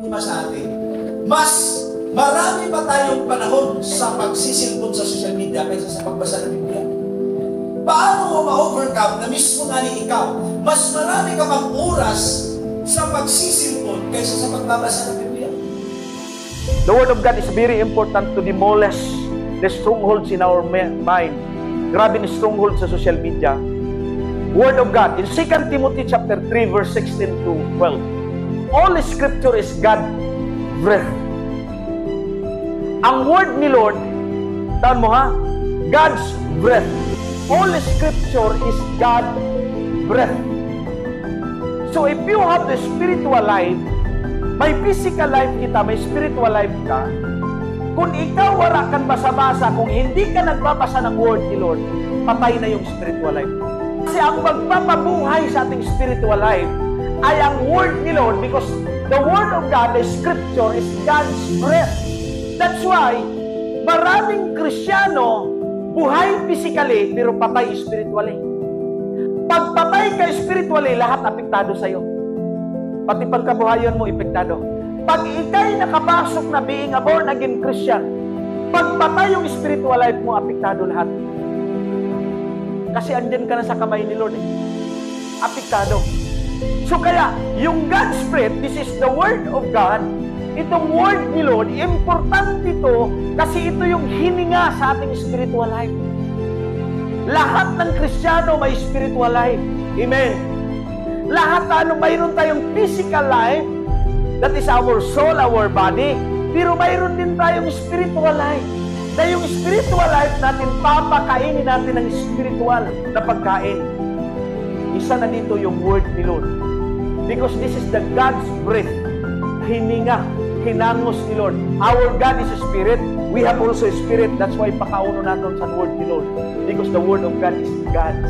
problema sa atin. Mas marami pa tayong panahon sa pagsisilpon sa social media kaysa sa pagbasa ng Biblia. Paano mo ma-overcome na mismo nga ni ikaw, mas marami ka pang oras sa pagsisilpon kaysa sa pagbabasa ng Biblia? The Word of God is very important to demolish the strongholds in our mind. Grabe na stronghold sa social media. Word of God, in 2 Timothy chapter 3, verse 16 to 12. All Scripture is God-breathed. Ang Word ni Lord, taan mo ha, God's breath. All Scripture is God-breathed. So if you have the spiritual life, may physical life kita, may spiritual life ka, kung ikaw wala kang basa-basa, kung hindi ka nagbabasa ng Word ni Lord, patay na yung spiritual life. Kasi ang magpapabuhay sa ating spiritual life ay ang Word ni Lord, because the Word of God, the Scripture, is God's breath. That's why, maraming Kristiyano, buhay physically, pero patay spiritually. Pag patay ka spiritually, lahat apektado sa'yo. Pati pagkabuhayan mo, apektado. Pag ikay nakapasok na being a born-again Christian, pag patay yung spiritual life mo, apektado lahat. Kasi andyan ka na sa kamay ni Lord. Apektado. So kaya, yung God's Spirit, this is the Word of God. Itong Word ni Lord, importante ito kasi ito yung hininga sa ating spiritual life. Lahat ng Kristiyano may spiritual life. Amen. Lahat mayroon tayong physical life, that is our soul, our body. Pero mayroon din tayong spiritual life. Na yung spiritual life natin, papakainin natin ng spiritual na pagkain. Isa na dito yung Word ni Lord. Because this is the God's breath. Hininga, hinangos ni Lord. Our God is a spirit. We have also a spirit. That's why pakauno natin sa Word ni Lord. Because the Word of God is God's